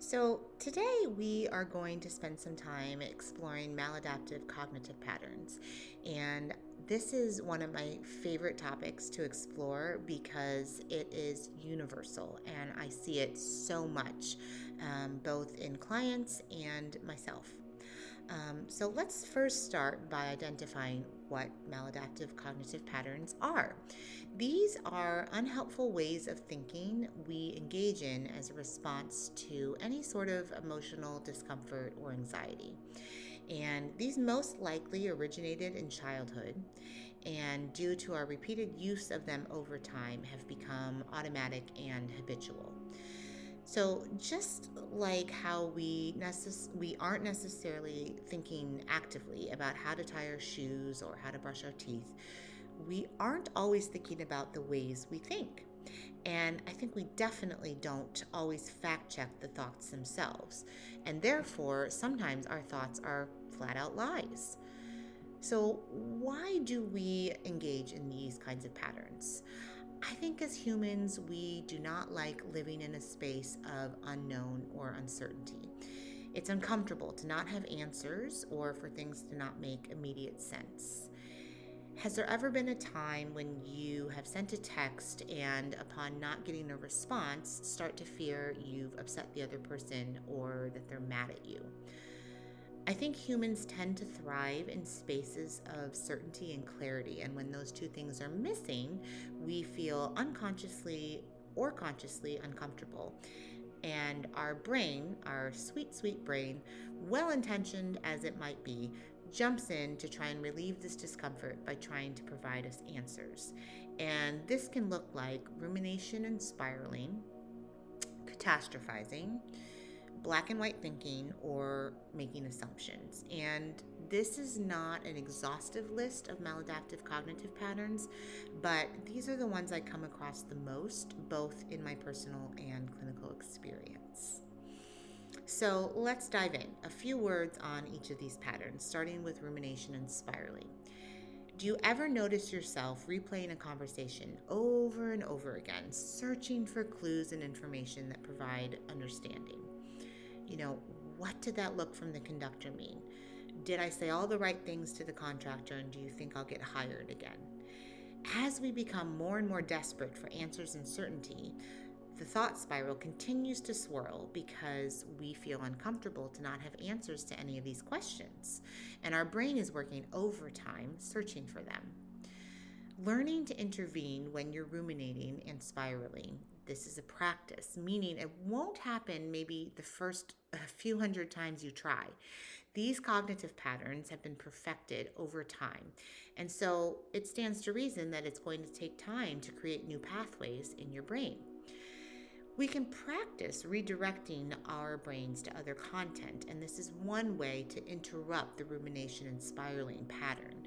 So, today we are going to spend some time exploring maladaptive cognitive patterns. And this is one of my favorite topics to explore because it is universal and I see it so much, both in clients and myself. So let's first start by identifying what maladaptive cognitive patterns are. These are unhelpful ways of thinking we engage in as a response to any sort of emotional discomfort or anxiety. And these most likely originated in childhood, and due to our repeated use of them over time, have become automatic and habitual. So just like how we aren't necessarily thinking actively about how to tie our shoes or how to brush our teeth, we aren't always thinking about the ways we think. And I think we definitely don't always fact check the thoughts themselves. And therefore, sometimes our thoughts are flat out lies. So, why do we engage in these kinds of patterns? I think as humans, we do not like living in a space of unknown or uncertainty. It's uncomfortable to not have answers or for things to not make immediate sense. Has there ever been a time when you have sent a text and, upon not getting a response, start to fear you've upset the other person or that they're mad at you? I think humans tend to thrive in spaces of certainty and clarity, and when those two things are missing, we feel unconsciously or consciously uncomfortable. And our brain, our sweet, sweet brain, well intentioned as it might be, jumps in to try and relieve this discomfort by trying to provide us answers. And this can look like rumination and spiraling, catastrophizing, black and white thinking, or making assumptions. And this is not an exhaustive list of maladaptive cognitive patterns, but these are the ones I come across the most, both in my personal and clinical experience. So let's dive in. A few words on each of these patterns, starting with rumination and spiraling. Do you ever notice yourself replaying a conversation over and over again, searching for clues and information that provide understanding? You know, what did that look from the conductor mean? Did I say all the right things to the contractor, and do you think I'll get hired again? As we become more and more desperate for answers and certainty, the thought spiral continues to swirl because we feel uncomfortable to not have answers to any of these questions, and our brain is working overtime searching for them. Learning to intervene when you're ruminating and spiraling. This is a practice, meaning it won't happen maybe the first few hundred times you try. These cognitive patterns have been perfected over time, and so it stands to reason that it's going to take time to create new pathways in your brain. We can practice redirecting our brains to other content, and this is one way to interrupt the rumination and spiraling pattern.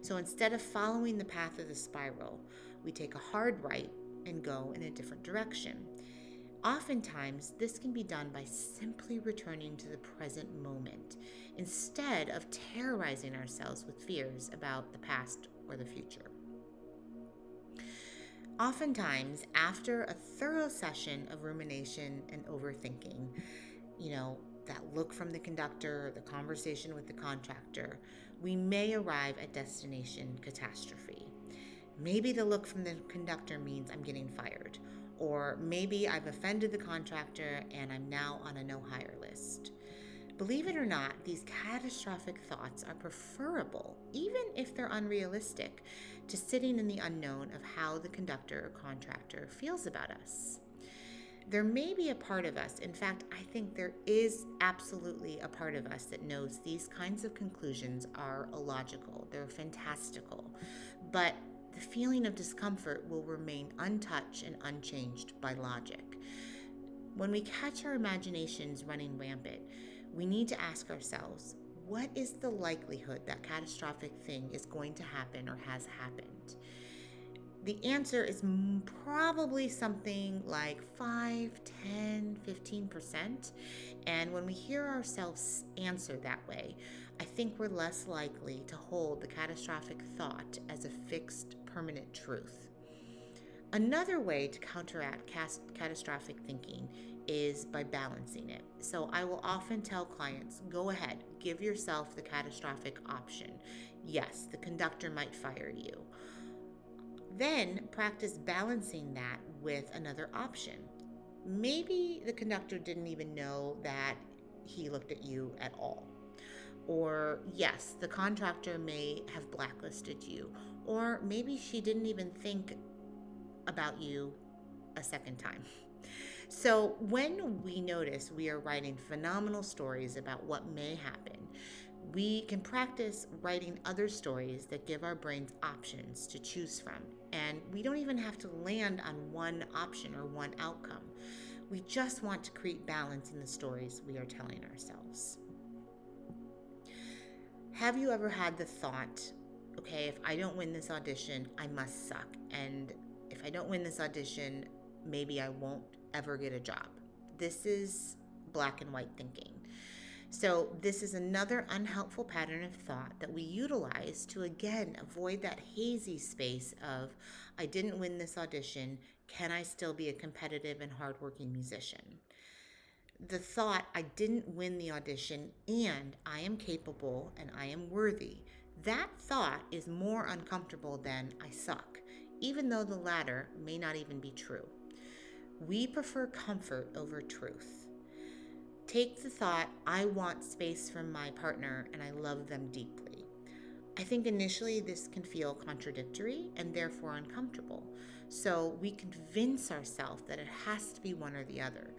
So instead of following the path of the spiral, we take a hard right and go in a different direction. Oftentimes, this can be done by simply returning to the present moment instead of terrorizing ourselves with fears about the past or the future. Oftentimes, after a thorough session of rumination and overthinking, you know, that look from the conductor, the conversation with the contractor, we may arrive at destination catastrophe. Maybe the look from the conductor means I'm getting fired, or maybe I've offended the contractor and I'm now on a no hire list. Believe it or not, these catastrophic thoughts are preferable, even if they're unrealistic, to sitting in the unknown of how the conductor or contractor feels about us. There may be a part of us, in fact, I think there is absolutely a part of us that knows these kinds of conclusions are illogical, they're fantastical, but the feeling of discomfort will remain untouched and unchanged by logic. When we catch our imaginations running rampant, we need to ask ourselves, what is the likelihood that catastrophic thing is going to happen or has happened? The answer is probably something like 5, 10, 15%. And when we hear ourselves answer that way, I think we're less likely to hold the catastrophic thought as a fixed, permanent truth. Another way to counteract catastrophic thinking is by balancing it. So I will often tell clients, go ahead, give yourself the catastrophic option. Yes, the conductor might fire you. Then practice balancing that with another option. Maybe the conductor didn't even know that he looked at you at all. Or, yes, the contractor may have blacklisted you. Or maybe she didn't even think about you a second time. So, when we notice we are writing phenomenal stories about what may happen, we can practice writing other stories that give our brains options to choose from. And we don't even have to land on one option or one outcome. We just want to create balance in the stories we are telling ourselves. Have you ever had the thought, okay, if I don't win this audition, I must suck. And if I don't win this audition, maybe I won't ever get a job. This is black and white thinking. So this is another unhelpful pattern of thought that we utilize to, again, avoid that hazy space of, I didn't win this audition, can I still be a competitive and hardworking musician? The thought, I didn't win the audition and I am capable and I am worthy, that thought is more uncomfortable than I suck, even though the latter may not even be true. We prefer comfort over truth. Take the thought, I want space from my partner and I love them deeply. I think initially this can feel contradictory and therefore uncomfortable. So we convince ourselves that it has to be one or the other.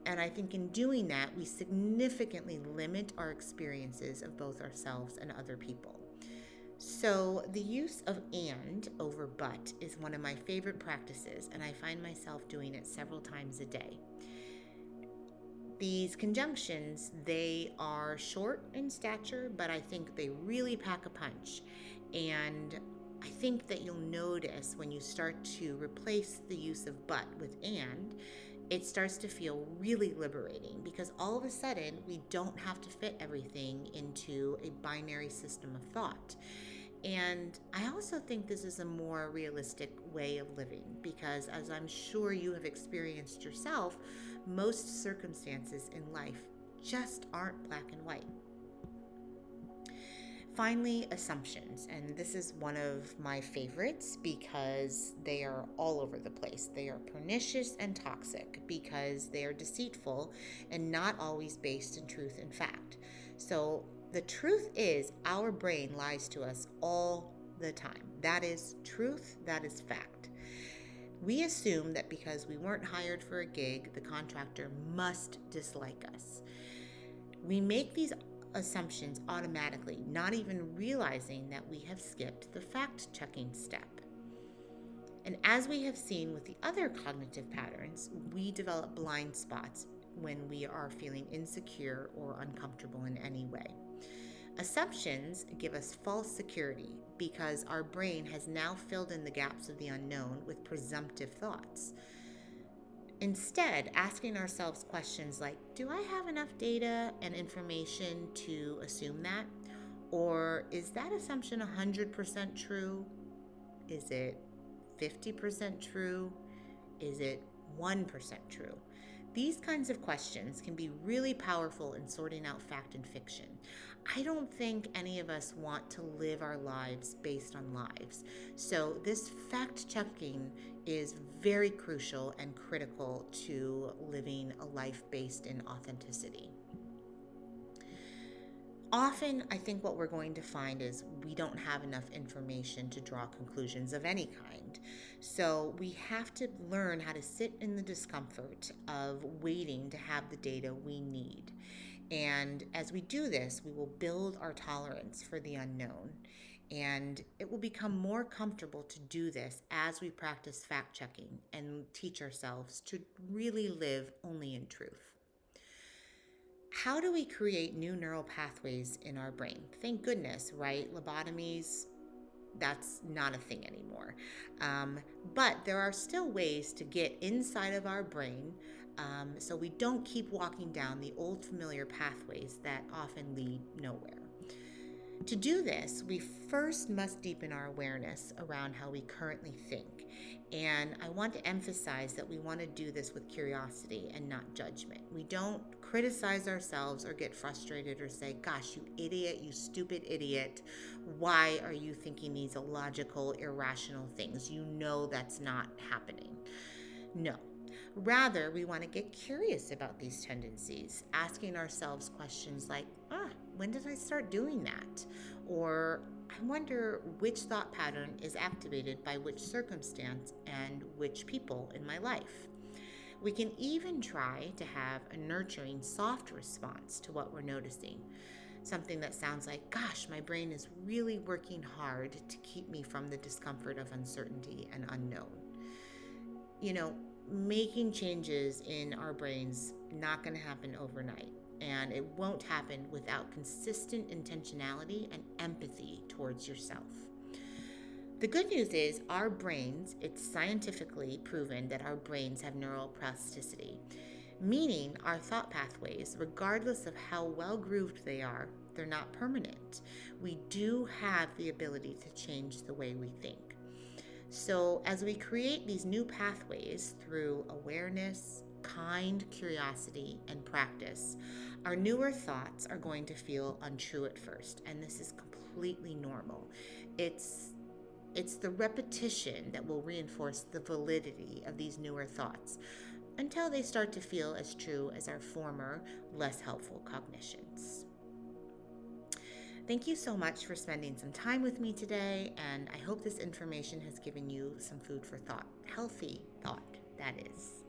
And I think in doing that, we significantly limit our experiences of both ourselves and other people. So the use of and over but is one of my favorite practices, and I find myself doing it several times a day. These conjunctions, they are short in stature, but I think they really pack a punch. And I think that you'll notice when you start to replace the use of but with and, it starts to feel really liberating because all of a sudden we don't have to fit everything into a binary system of thought. And I also think this is a more realistic way of living because, as I'm sure you have experienced yourself, most circumstances in life just aren't black and white. Finally, assumptions, and this is one of my favorites because they are all over the place. They are pernicious and toxic because they are deceitful and not always based in truth and fact. So the truth is our brain lies to us all the time. That is truth, that is fact. We assume that because we weren't hired for a gig, the contractor must dislike us. We make these assumptions automatically, not even realizing that we have skipped the fact-checking step. And as we have seen with the other cognitive patterns, we develop blind spots when we are feeling insecure or uncomfortable in any way. Assumptions give us false security because our brain has now filled in the gaps of the unknown with presumptive thoughts. Instead, asking ourselves questions like, do I have enough data and information to assume that? Or is that assumption 100% true? Is it 50% true? Is it 1% true? These kinds of questions can be really powerful in sorting out fact and fiction. I don't think any of us want to live our lives based on lies. So this fact-checking is very crucial and critical to living a life based in authenticity. Often, I think what we're going to find is we don't have enough information to draw conclusions of any kind. So we have to learn how to sit in the discomfort of waiting to have the data we need. And as we do this, we will build our tolerance for the unknown. And it will become more comfortable to do this as we practice fact-checking and teach ourselves to really live only in truth. How do we create new neural pathways in our brain? Thank goodness, right? Lobotomies, that's not a thing anymore. But there are still ways to get inside of our brain so we don't keep walking down the old familiar pathways that often lead nowhere. To do this, we first must deepen our awareness around how we currently think. And I want to emphasize that we want to do this with curiosity and not judgment. We don't criticize ourselves or get frustrated or say, gosh, you idiot, you stupid idiot. Why are you thinking these illogical, irrational things? You know that's not happening. No. Rather, we want to get curious about these tendencies, asking ourselves questions like, when did I start doing that? Or, I wonder which thought pattern is activated by which circumstance and which people in my life. We can even try to have a nurturing, soft response to what we're noticing. Something that sounds like, gosh, my brain is really working hard to keep me from the discomfort of uncertainty and unknown. Making changes in our brains not going to happen overnight, and it won't happen without consistent intentionality and empathy towards yourself. The good news is our brains, it's scientifically proven that our brains have neuroplasticity, meaning our thought pathways, regardless of how well grooved they are, they're not permanent. We do have the ability to change the way we think. So as we create these new pathways through awareness, kind curiosity, and practice, our newer thoughts are going to feel untrue at first, and this is completely normal. It's the repetition that will reinforce the validity of these newer thoughts until they start to feel as true as our former, less helpful cognitions. Thank you so much for spending some time with me today, and I hope this information has given you some food for thought. Healthy thought, that is.